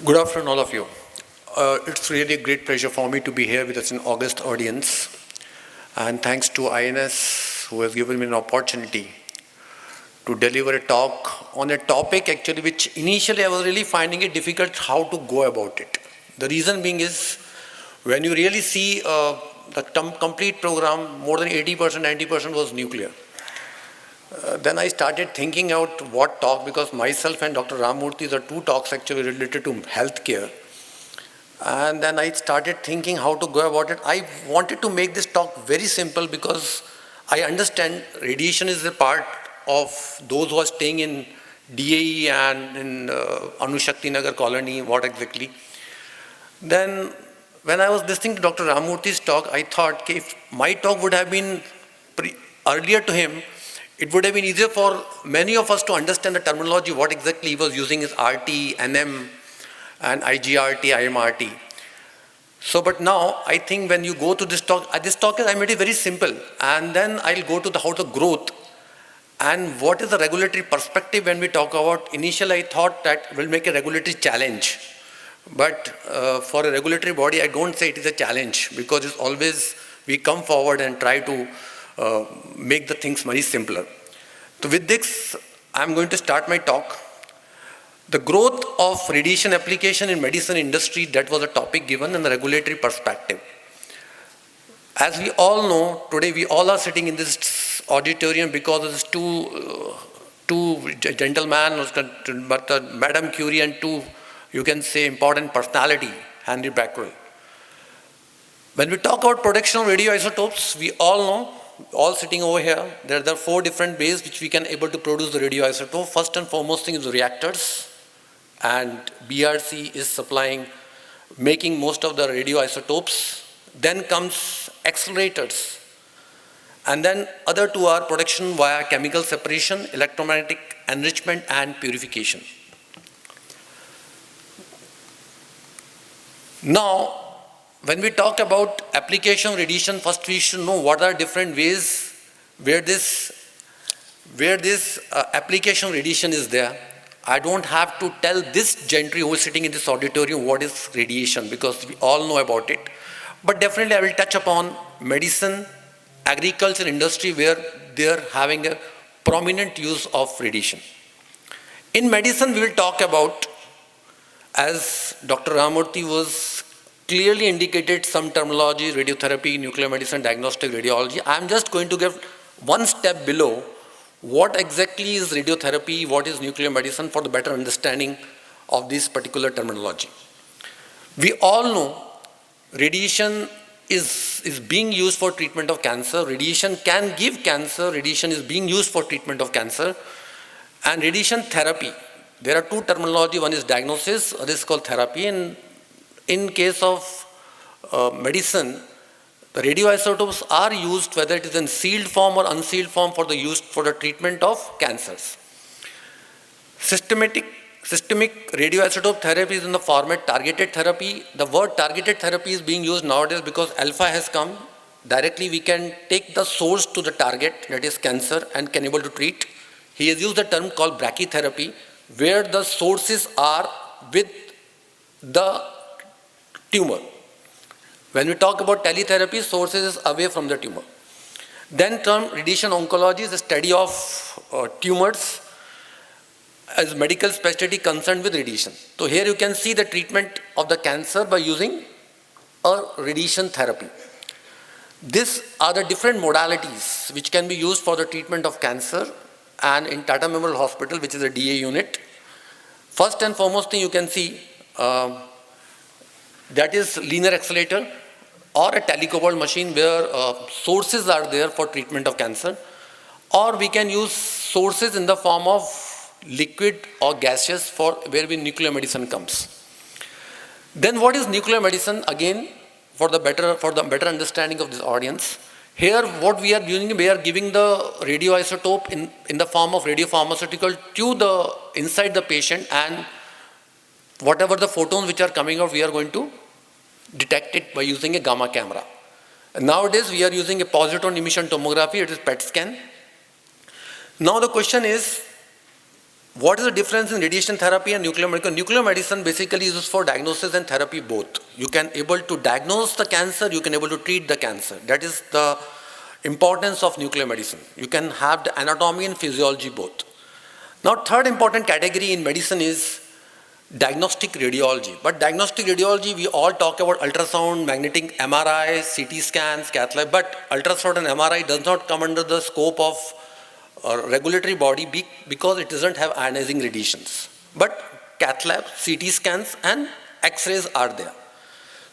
Good afternoon, all of you. It's really a great pleasure for me to be here with us in August audience. And thanks to INS who has given me an opportunity to deliver a talk on a topic actually which initially I was really finding it difficult how to go about it. The reason being is when you really see the complete program, more than 80%, 90% was nuclear. Then I started thinking out what talk, because myself and Dr. Ramurthy are two talks actually related to healthcare. And then I started thinking how to go about it. I wanted to make this talk very simple because I understand radiation is a part of those who are staying in DAE and in Anushaktinagar colony, what exactly. Then when I was listening to Dr. Ramurthy's talk, I thought okay, if my talk would have been earlier to him, it would have been easier for many of us to understand the terminology, what exactly he was using is RT, NM, and IGRT, IMRT. So, but now I think when you go to this talk I made it very simple, and then I'll go to how the growth and what is the regulatory perspective when we talk about. Initially, I thought that we'll make a regulatory challenge, but for a regulatory body, I don't say it is a challenge because it's always we come forward and try to make the things very simpler. So with this, I'm going to start my talk. The growth of radiation application in medicine industry, that was a topic given in the regulatory perspective. As we all know, today we all are sitting in this auditorium because of these two gentlemen, Madam Curie and two, you can say, important personality, Henry Becquerel. When we talk about production of radioisotopes, we all know, all sitting over here, there are 4 different ways which we can able to produce the radioisotope. First and foremost thing is the reactors, and BRC is supplying, making most of the radioisotopes. Then comes accelerators, and then other 2 are production via chemical separation, electromagnetic enrichment, and purification. Now, when we talk about application of radiation, first we should know what are different ways where this application of radiation is there. I don't have to tell this gentry who is sitting in this auditorium what is radiation, because we all know about it. But definitely I will touch upon medicine, agriculture, industry, where they are having a prominent use of radiation. In medicine, we will talk about, as Dr. Ramurthy was clearly indicated, some terminology, radiotherapy, nuclear medicine, diagnostic radiology. I am just going to give one step below what exactly is radiotherapy, what is nuclear medicine, for the better understanding of this particular terminology. We all know radiation is being used for treatment of cancer. Radiation can give cancer. Radiation is being used for treatment of cancer. And radiation therapy, there are 2 terminology. One is diagnosis, other is called therapy. And in case of medicine, the radioisotopes are used, whether it is in sealed form or unsealed form, for the use for the treatment of cancers. Systemic radioisotope therapy is in the format targeted therapy. The word targeted therapy is being used nowadays because alpha has come. Directly we can take the source to the target, that is cancer, and can able to treat. He has used the term called brachytherapy, where the sources are with the tumor. When we talk about teletherapy, sources is away from the tumor. Then term radiation oncology is the study of tumors as medical specialty concerned with radiation. So here you can see the treatment of the cancer by using a radiation therapy. These are the different modalities which can be used for the treatment of cancer, and in Tata Memorial Hospital, which is a DA unit. First and foremost thing you can see, that is linear accelerator or a telecobalt machine, where sources are there for treatment of cancer, or we can use sources in the form of liquid or gaseous, for where nuclear medicine comes. Then what is nuclear medicine? Again, for the better understanding of this audience, here what we are doing, we are giving the radioisotope in the form of radiopharmaceutical to the inside the patient, and whatever the photons which are coming out, we are going to detect it by using a gamma camera. And nowadays we are using a positron emission tomography, it is PET scan. Now the question is, What is the difference in radiation therapy and nuclear medicine? Nuclear medicine basically is used for diagnosis and therapy both. You can able to diagnose the cancer, you can able to treat the cancer. That is the importance of nuclear medicine. You can have the anatomy and physiology both. Now, third important category in medicine is diagnostic radiology. But diagnostic radiology, we all talk about ultrasound, magnetic MRI, CT scans, cath lab, but ultrasound and MRI does not come under the scope of a regulatory body because it doesn't have ionizing radiations. But cath lab, CT scans and X-rays are there.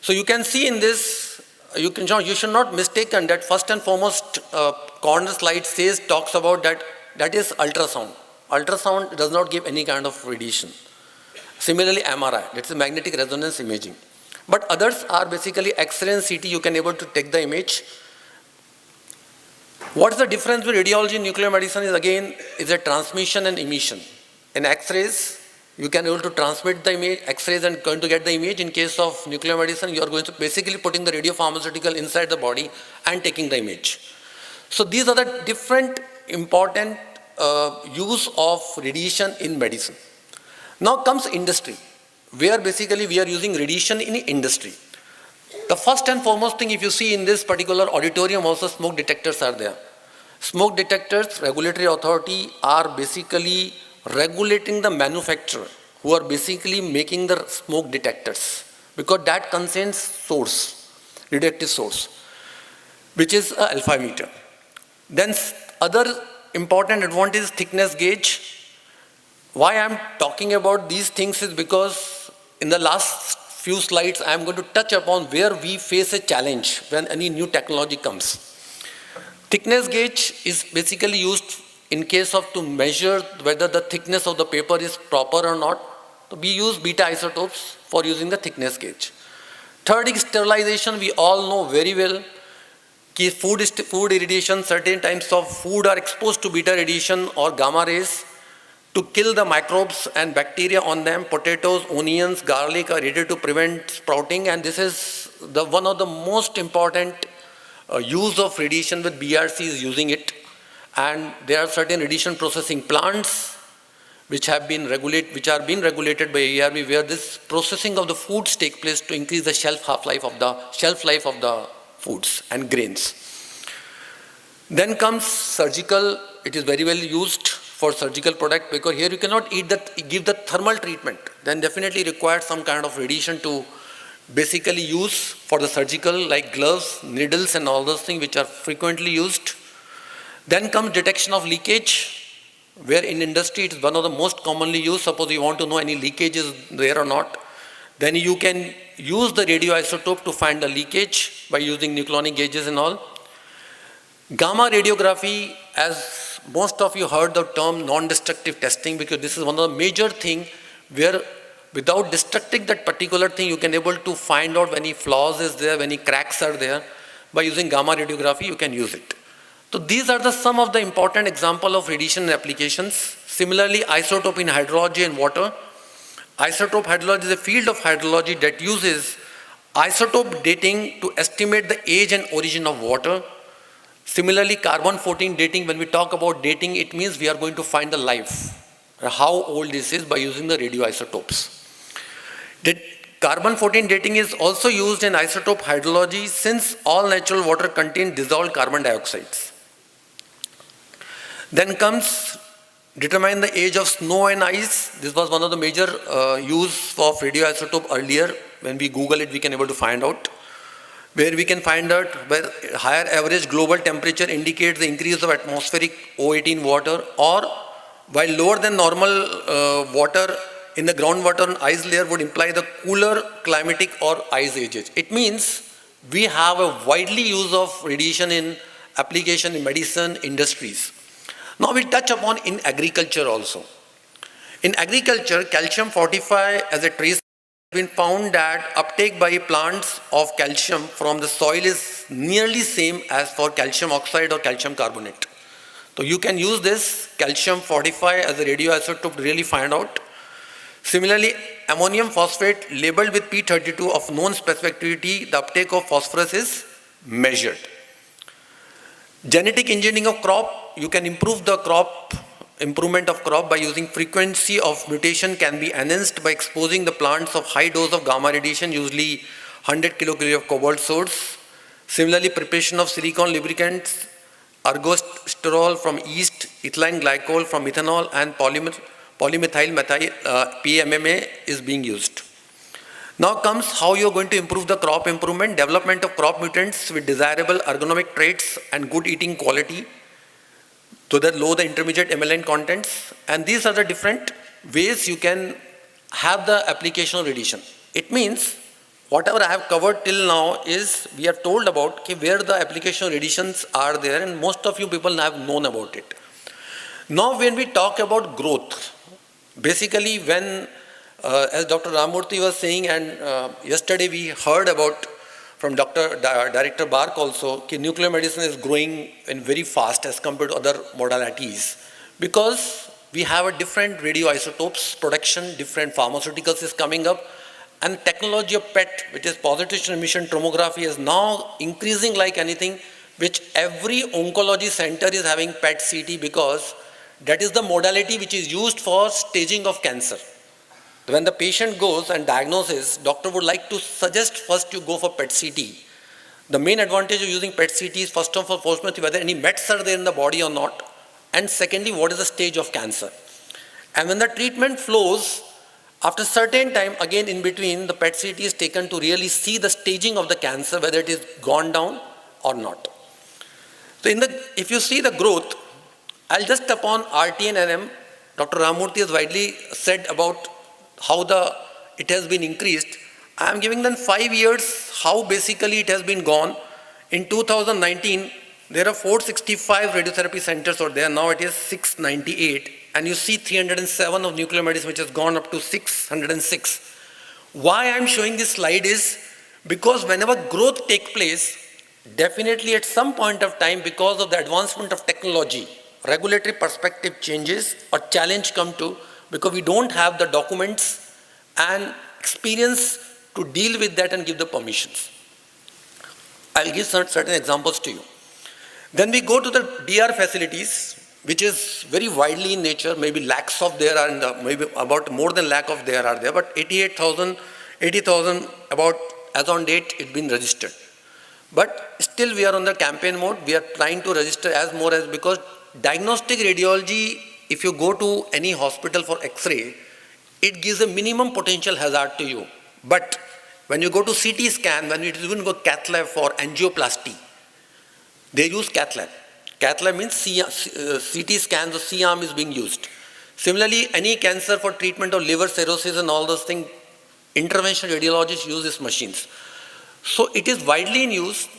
So you can see in this, you should not mistaken that first and foremost corner slide talks about that is ultrasound. Ultrasound does not give any kind of radiation. Similarly, MRI, that's a magnetic resonance imaging. But others are basically X-ray and CT, you can able to take the image. What is the difference with radiology and nuclear medicine is again, is a transmission and emission. In X-rays, you can able to transmit the image, X-rays and going to get the image. In case of nuclear medicine, you are going to basically putting the radiopharmaceutical inside the body and taking the image. So these are the different important use of radiation in medicine. Now comes industry, where basically we are using radiation in industry. The first and foremost thing, if you see in this particular auditorium, also smoke detectors are there. Smoke detectors, regulatory authority are basically regulating the manufacturer who are basically making the smoke detectors, because that contains source, radioactive source, which is a alpha emitter. Then other important advantage is thickness gauge. Why I am talking about these things is because in the last few slides I am going to touch upon where we face a challenge when any new technology comes. Thickness gauge is basically used in case of to measure whether the thickness of the paper is proper or not. So we use beta isotopes for using the thickness gauge. Third is sterilization. We all know very well that food irradiation, certain types of food are exposed to beta radiation or gamma rays to kill the microbes and bacteria on them. Potatoes, onions, garlic are rated to prevent sprouting, and this is the one of the most important use of radiation with BRC is using it. And there are certain radiation processing plants which are being regulated by AERB, where this processing of the foods take place to increase the shelf life of the foods and grains. Then comes surgical. It is very well used for surgical product, because here you cannot give the thermal treatment, then definitely require some kind of radiation to basically use for the surgical, like gloves, needles and all those things which are frequently used. Then comes detection of leakage, where in industry it is one of the most commonly used. Suppose you want to know any leakage is there or not, then you can use the radioisotope to find the leakage by using nucleonic gauges and all. Gamma radiography, as most of you heard the term non-destructive testing, because this is one of the major things where without destructing that particular thing, you can able to find out when any flaws is there, when any cracks are there. By using gamma radiography, you can use it. So these are some of the important examples of radiation applications. Similarly, isotope in hydrology and water. Isotope hydrology is a field of hydrology that uses isotope dating to estimate the age and origin of water. Similarly, carbon-14 dating, when we talk about dating, it means we are going to find the life, how old this is by using the radioisotopes. Carbon-14 dating is also used in isotope hydrology, since all natural water contains dissolved carbon dioxides. Then comes determine the age of snow and ice. This was one of the major use of radioisotope earlier. When we Google it, we can able to find out. Where we can find out where higher average global temperature indicates the increase of atmospheric O18 water, or while lower than normal water in the groundwater and ice layer would imply the cooler climatic or ice ages. It means we have a widely use of radiation in application in medicine industries. Now we touch upon in agriculture also. In agriculture, calcium fortify as a trace been found that uptake by plants of calcium from the soil is nearly same as for calcium oxide or calcium carbonate. So you can use this calcium fortify as a radioisotope to really find out. Similarly, ammonium phosphate labeled with P32 of known specificity, the uptake of phosphorus is measured. Genetic engineering of crop, you can improve the crop improvement of crop by using frequency of mutation can be enhanced by exposing the plants of high dose of gamma radiation, usually 100 kilocalorie of cobalt source. Similarly, preparation of silicon lubricants, ergosterol from yeast, ethylene glycol from ethanol, and polymethyl methyl PMMA is being used. Now comes how you are going to improve the crop improvement, development of crop mutants with desirable ergonomic traits and good eating quality to the low the intermediate MLN contents. And these are the different ways you can have the application of radiation. It means whatever I have covered till now is we are told about where the application of radiations are there, and most of you people have known about it. Now when we talk about growth, basically when as Dr. Ramurthy was saying, and yesterday we heard about from Director Bark also, nuclear medicine is growing in very fast as compared to other modalities, because we have a different radioisotopes production, different pharmaceuticals is coming up, and technology of PET, which is positive emission tomography, is now increasing like anything, which every oncology center is having PET CT, because that is the modality which is used for staging of cancer. When the patient goes and diagnoses, doctor would like to suggest first you go for PET CT. The main advantage of using PET CT is first of all, whether any mets are there in the body or not, and secondly, what is the stage of cancer. And when the treatment flows, after certain time, again in between, the PET CT is taken to really see the staging of the cancer, whether it is gone down or not. So if you see the growth, I'll just upon RT and NM, Dr. Ramurthy has widely said about how it has been increased. I am giving them 5 years, how basically it has been gone. In 2019, there are 465 radiotherapy centers out there. Now it is 698. And you see 307 of nuclear medicine, which has gone up to 606. Why I am showing this slide is because whenever growth takes place, definitely at some point of time, because of the advancement of technology, regulatory perspective changes or challenge come to, because we don't have the documents and experience to deal with that and give the permissions. I'll give certain examples to you. Then we go to the DR facilities, which is very widely in nature, maybe lakhs of there are in the, maybe about more than lakh of there are there, but 80,000 about as on date it's been registered. But still we are on the campaign mode. We are trying to register as more as, because diagnostic radiology, if you go to any hospital for X-ray, it gives a minimum potential hazard to you. But when you go to CT scan, when it is even go cath lab for angioplasty, they use cath lab. Cath lab means CT scans, the C-arm is being used. Similarly, any cancer for treatment of liver cirrhosis and all those things, interventional radiologists use these machines. So it is widely in use,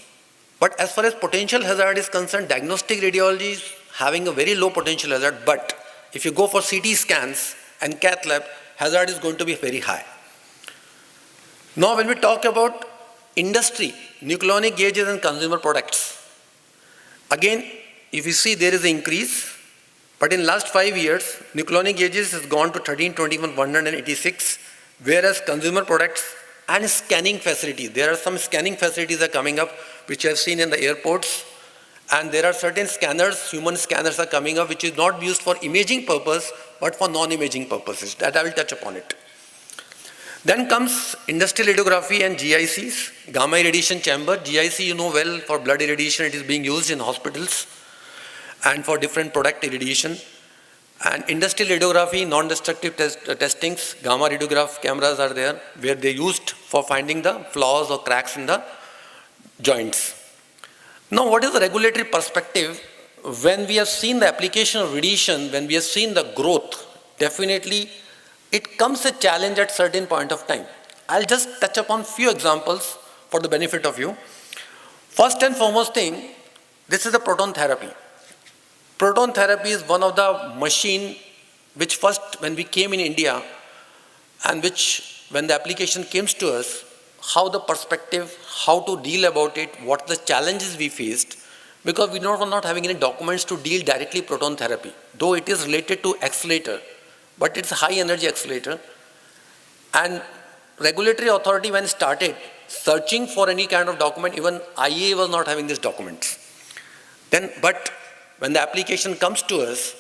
but as far as potential hazard is concerned, diagnostic radiology is having a very low potential hazard, but if you go for CT scans and cath lab, hazard is going to be very high. Now when we talk about industry, nucleonic gauges and consumer products, again, if you see there is an increase, but in last 5 years, nucleonic gauges has gone to 1321,186, whereas consumer products and scanning facilities, there are some scanning facilities are coming up, which I have seen in the airports, and there are certain scanners, human scanners are coming up, which is not used for imaging purpose, but for non-imaging purposes. That I will touch upon it. Then comes industrial radiography and GICs, gamma irradiation chamber. GIC, you know well, for blood irradiation, it is being used in hospitals and for different product irradiation. And industrial radiography, non-destructive testings, gamma radiograph cameras are there, where they used for finding the flaws or cracks in the joints. Now, what is the regulatory perspective? When we have seen the application of radiation, when we have seen the growth, definitely it comes a challenge at certain point of time. I'll just touch upon few examples for the benefit of you. First and foremost thing, this is the proton therapy. Proton therapy is one of the machine which first when we came in India, and which when the application came to us, how the perspective, how to deal about it, what the challenges we faced, because we were not having any documents to deal directly proton therapy, though it is related to accelerator, but it's a high energy accelerator. And regulatory authority when started searching for any kind of document, even IAEA was not having these documents. Then, but when the application comes to us,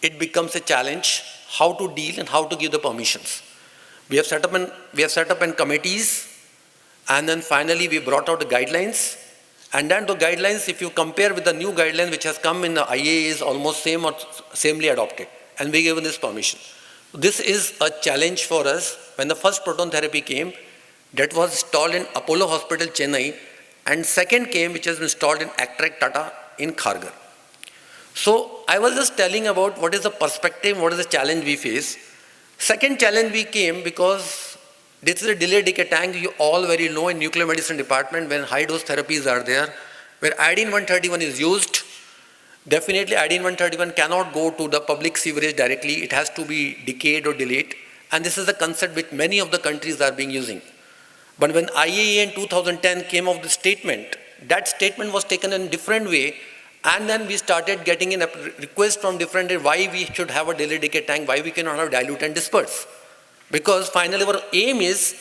it becomes a challenge how to deal and how to give the permissions. We have set up in committees, and then finally we brought out the guidelines. And then the guidelines, if you compare with the new guidelines which has come in the IAA, is almost same or samely adopted, and we given this permission. This is a challenge for us. When the first proton therapy came, that was installed in Apollo Hospital, Chennai, and second came, which has been installed in Actract Tata in Kharghar. So I was just telling about what is the perspective, what is the challenge we face. Second challenge we came because this is a delayed decay tank. You all very know in nuclear medicine department when high dose therapies are there, where iodine 131 is used. Definitely iodine 131 cannot go to the public sewerage directly. It has to be decayed or delayed. And this is the concept which many of the countries are being using. But when IAEA in 2010 came up with the statement, that statement was taken in a different way. And then we started getting in a request from different why we should have a delayed decay tank, why we cannot have dilute and disperse. Because finally our aim is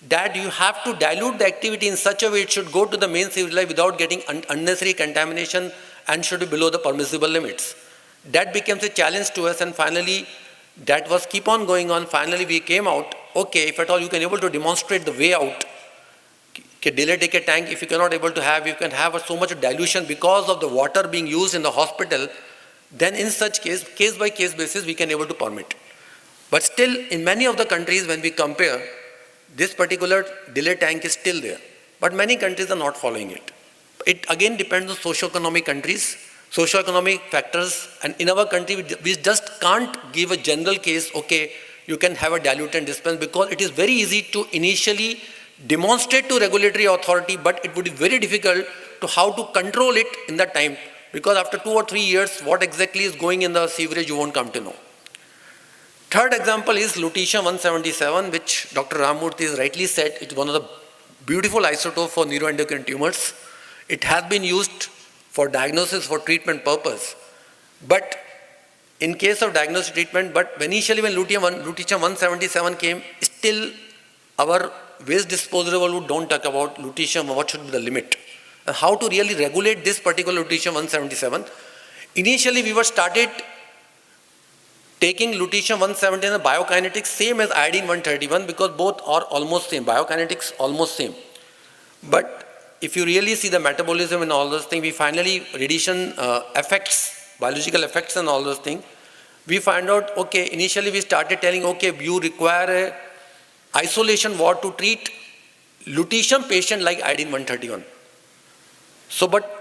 that you have to dilute the activity in such a way it should go to the main sewerage line without getting unnecessary contamination and should be below the permissible limits. That becomes a challenge to us, and finally that was keep on going on. Finally we came out, okay, if at all you can able to demonstrate the way out, delayed decay tank, if you cannot able to have, you can have so much dilution because of the water being used in the hospital, then in such case by case basis, we can able to permit. But still, in many of the countries, when we compare, this particular delayed tank is still there. But many countries are not following it. It again depends on socio-economic countries, socio-economic factors, and in our country, we just can't give a general case, okay, you can have a dilute and dispense, because it is very easy to initially demonstrate to regulatory authority, but it would be very difficult to how to control it in that time, because after 2 or 3 years, what exactly is going in the sewerage, you won't come to know. Third example is lutetium-177, which Dr. Ramamurthy has rightly said, it's one of the beautiful isotopes for neuroendocrine tumors. It has been used for diagnosis for treatment purpose. But in case of diagnostic treatment, but initially when lutetium-177 came, still our waste disposal would don't talk about lutetium, what should be the limit, and how to really regulate this particular lutetium-177. Initially, we were started taking lutetium-177 biokinetics same as iodine-131 because both are almost same, biokinetics almost same. But if you really see the metabolism and all those things, we finally, radiation effects, biological effects and all those things, we find out, okay, initially we started telling, okay, you require a isolation ward to treat lutetium patient like iodine-131. So, but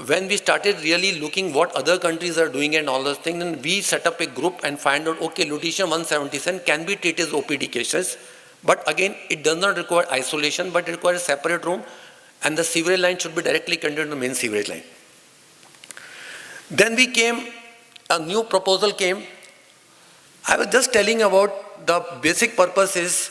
when we started really looking what other countries are doing and all those things, then we set up a group and find out, okay, lutetium-177 can be treated as OPD cases, but again, it does not require isolation, but it requires a separate room, and the sewerage line should be directly connected to the main sewerage line. Then a new proposal came. I was just telling about the basic purpose is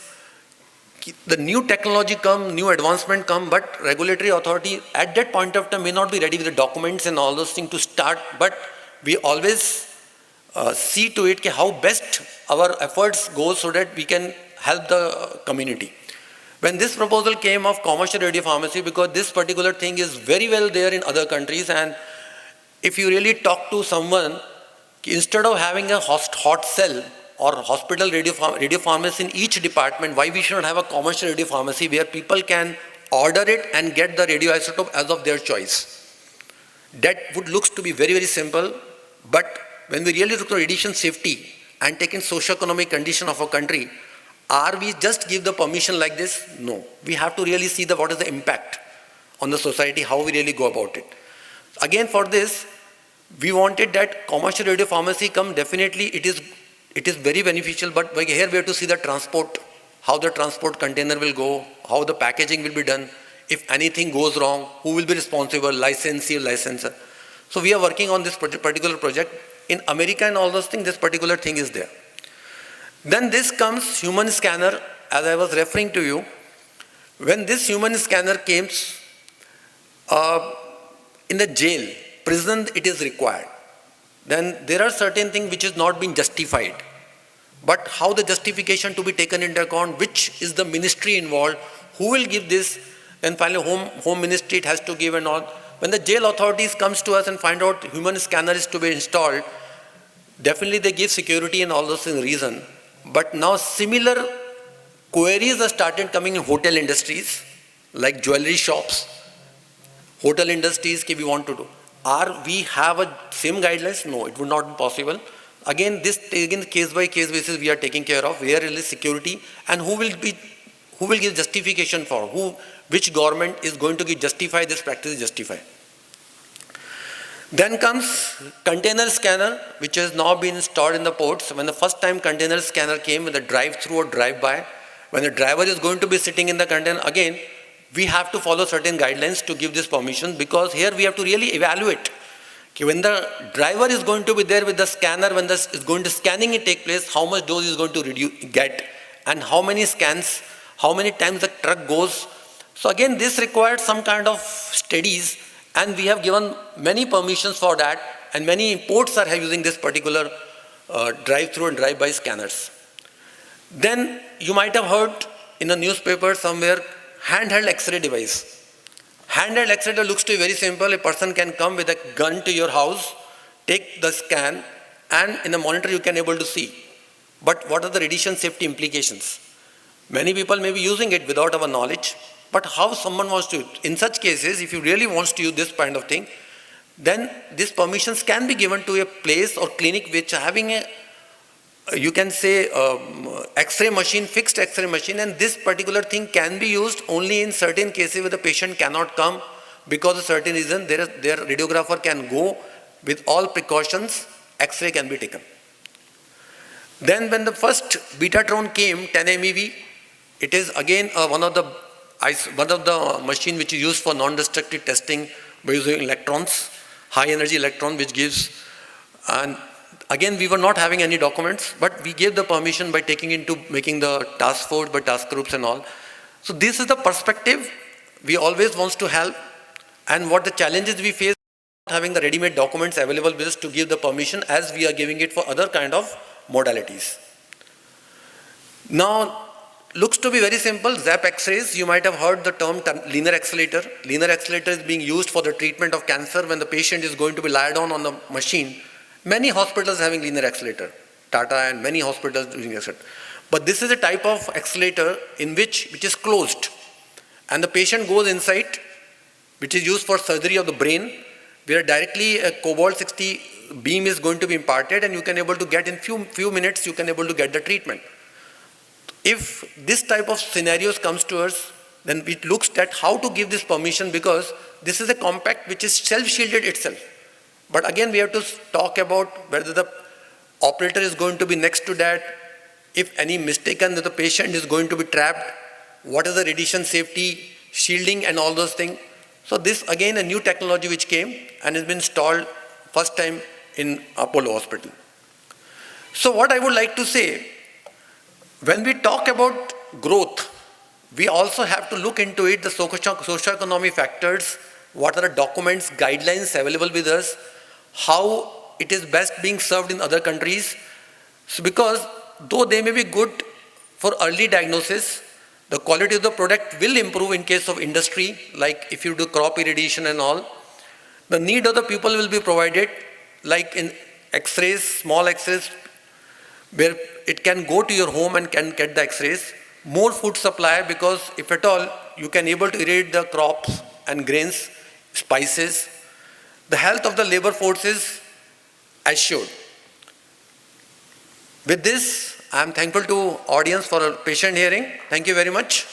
the new technology come, new advancement come, but regulatory authority at that point of time may not be ready with the documents and all those things to start, but we always see to it how best our efforts go so that we can help the community. When this proposal came of commercial radiopharmacy, because this particular thing is very well there in other countries, and if you really talk to someone, instead of having a hot cell or hospital radiopharmacy in each department, why we should not have a commercial radiopharmacy where people can order it and get the radioisotope as of their choice. That would looks to be very, very simple, but when we really look at radiation safety and take in socio-economic condition of a country, are we just give the permission like this? No. We have to really see what is the impact on the society, how we really go about it. Again, for this, we wanted that commercial radiopharmacy come, definitely it is very beneficial, but here we have to see the transport, how the transport container will go, how the packaging will be done. If anything goes wrong, who will be responsible, licensee, licensor. So we are working on this particular project. In America and all those things, this particular thing is there. Then this comes human scanner, as I was referring to you. When this human scanner came, in the jail, prison, it is required. Then there are certain things which is not being justified. But how the justification to be taken into account, which is the ministry involved, who will give this, and finally home ministry it has to give and all. When the jail authorities comes to us and find out human scanner is to be installed, Definitely they give security and all those things reason. But now similar queries are started coming in hotel industries, like jewelry shops, hotel industries, we want to do. Are we have a same guidelines? No, it would not be possible. Again, this again case by case basis we are taking care of where is security and who will give justification for which government is going to justify this practice justify. Then comes container scanner, which has now been installed in the ports. When the first time container scanner came with a drive-through or drive-by, when the driver is going to be sitting in the container, again, we have to follow certain guidelines to give this permission, because here we have to really evaluate. When the driver is going to be there with the scanner, when this is going to scanning it take place, how much dose is going to get, and how many scans, how many times the truck goes. So again, this required some kind of studies, and we have given many permissions for that, and many ports are using this particular drive-through and drive-by scanners. Then you might have heard in the newspaper somewhere, handheld X-ray device. Handheld X-ray looks to be very simple. A person can come with a gun to your house, take the scan, and in a monitor you can able to see. But what are the radiation safety implications? Many people may be using it without our knowledge, but how someone wants to, in such cases, if you really wants to use this kind of thing, then these permissions can be given to a place or clinic which are having a, you can say, X-ray machine, fixed X-ray machine, and this particular thing can be used only in certain cases where the patient cannot come because of certain reason. Their radiographer can go with all precautions, X-ray can be taken. Then when the first Betatron came, 10 MeV, it is again one of the machine which is used for non-destructive testing by using electrons, high energy electron, which gives, and again, we were not having any documents, but we gave the permission by taking into making the task force, by task groups and all. So this is the perspective. We always want to help, and what the challenges we face, having the ready-made documents available with us to give the permission as we are giving it for other kind of modalities. Now, looks to be very simple. ZAP X-rays, you might have heard the term linear accelerator. Linear accelerator is being used for the treatment of cancer when the patient is going to be lied on the machine. Many hospitals having linear accelerator, Tata and many hospitals doing accelerator. But this is a type of accelerator in which is closed, and the patient goes inside, which is used for surgery of the brain, where directly a cobalt-60 beam is going to be imparted, and you can able to get in few minutes, you can able to get the treatment. If this type of scenarios comes to us, then it looks at how to give this permission, because this is a compact which is self-shielded itself. But again, we have to talk about whether the operator is going to be next to that, if any mistaken that the patient is going to be trapped, what is the radiation safety, shielding and all those things. So this again a new technology which came and has been installed first time in Apollo Hospital. So what I would like to say, when we talk about growth, we also have to look into it, the socio-economic factors, what are the documents, guidelines available with us, how it is best being served in other countries. So because though they may be good for early diagnosis, the quality of the product will improve in case of industry, like if you do crop irradiation and all. The need of the people will be provided, like in X-rays, small X-rays, where it can go to your home and can get the X-rays. More food supply, because if at all, you can able to irradiate the crops and grains, spices. The health of the labor force is assured. With this, I am thankful to audience for a patient hearing. Thank you very much.